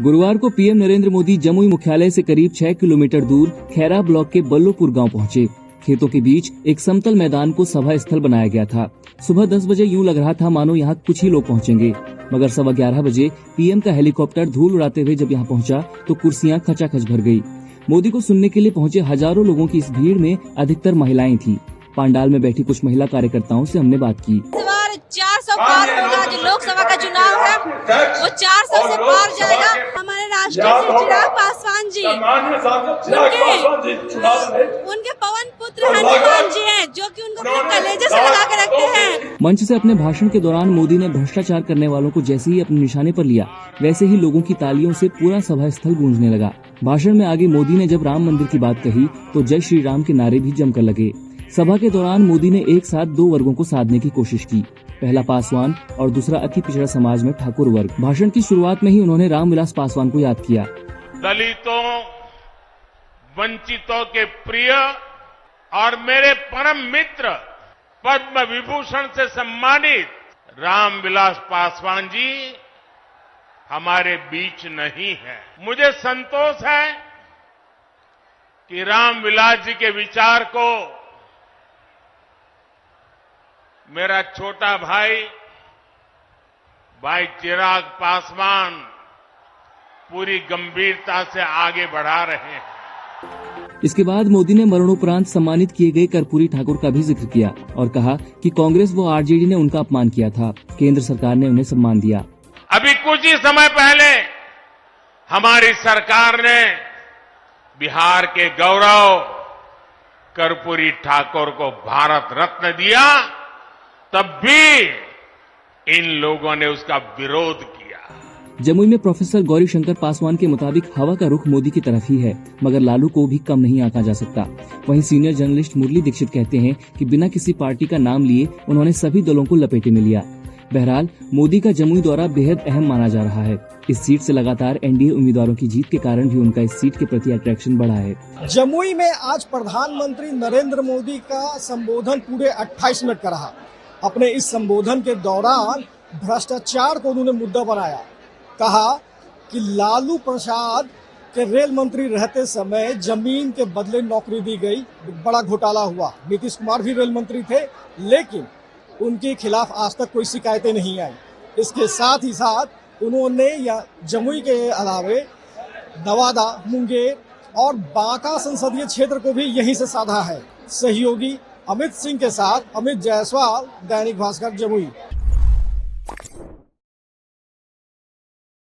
गुरुवार को पीएम नरेंद्र मोदी जमुई मुख्यालय से करीब 6 किलोमीटर दूर खैरा ब्लॉक के बल्लोपुर गांव पहुंचे। खेतों के बीच एक समतल मैदान को सभा स्थल बनाया गया था। सुबह 10 बजे यूं लग रहा था मानो यहाँ कुछ ही लोग पहुंचेंगे, मगर 11:15 बजे पीएम का हेलीकॉप्टर धूल उड़ाते हुए जब यहाँ पहुंचा तो कुर्सियां खचाखच भर गयी। मोदी को सुनने के लिए पहुंचे हजारों लोगों की इस भीड़ में अधिकतर महिलाएं थी। पंडाल में बैठी कुछ महिला कार्यकर्ताओं से हमने बात की। 400 पार होगा, जो लोकसभा का चुनाव है वो 400 से पार जाएगा। हमारे राष्ट्रीय चिराग पासवान जी, उनके पवन पुत्र हनुमान जी हैं, जो कि उनको कलेजे से लगा के रखते हैं। मंच से अपने भाषण के दौरान मोदी ने भ्रष्टाचार करने वालों को जैसे ही अपने निशाने पर लिया, वैसे ही लोगों की तालियों से पूरा सभा स्थल गूंजने लगा। भाषण में आगे मोदी ने जब राम मंदिर की बात कही तो जय श्री राम के नारे भी जमकर लगे। सभा के दौरान मोदी ने एक साथ दो वर्गों को साधने की कोशिश की, पहला पासवान और दूसरा अति पिछड़ा समाज में ठाकुर वर्ग। भाषण की शुरुआत में ही उन्होंने रामविलास पासवान को याद किया। दलितों, वंचितों के प्रिय और मेरे परम मित्र पद्म विभूषण से सम्मानित रामविलास पासवान जी हमारे बीच नहीं है। मुझे संतोष है कि रामविलास जी के विचार को मेरा छोटा भाई चिराग पासवान पूरी गंभीरता से आगे बढ़ा रहे हैं। इसके बाद मोदी ने मरणोपरांत सम्मानित किए गए कर्पूरी ठाकुर का भी जिक्र किया और कहा कि कांग्रेस व आरजेडी ने उनका अपमान किया था, केंद्र सरकार ने उन्हें सम्मान दिया। अभी कुछ ही समय पहले हमारी सरकार ने बिहार के गौरव कर्पूरी ठाकुर को भारत रत्न दिया, तब भी इन लोगों ने उसका विरोध किया। जमुई में प्रोफेसर गौरी शंकर पासवान के मुताबिक हवा का रुख मोदी की तरफ ही है, मगर लालू को भी कम नहीं आंका जा सकता। वहीं सीनियर जर्नलिस्ट मुरली दीक्षित कहते हैं कि बिना किसी पार्टी का नाम लिए उन्होंने सभी दलों को लपेटे में लिया। बहरहाल मोदी का जमुई दौरा बेहद अहम माना जा रहा है। इस सीट से लगातार एनडीए उम्मीदवारों की जीत के कारण भी उनका इस सीट के प्रति अट्रैक्शन बढ़ा है। जमुई में आज प्रधानमंत्री नरेंद्र मोदी का संबोधन पूरे 28 मिनट का रहा। अपने इस संबोधन के दौरान भ्रष्टाचार को उन्होंने मुद्दा बनाया। कहा कि लालू प्रसाद के रेल मंत्री रहते समय जमीन के बदले नौकरी दी गई, बड़ा घोटाला हुआ। नीतीश कुमार भी रेल मंत्री थे, लेकिन उनके खिलाफ आज तक कोई शिकायतें नहीं आई। इसके साथ ही साथ उन्होंने जमुई के अलावे नवादा, मुंगेर और बांका संसदीय क्षेत्र को भी यहीं से साधा है। सहयोगी अमित सिंह के साथ अमित जायसवाल, दैनिक भास्कर, जमुई।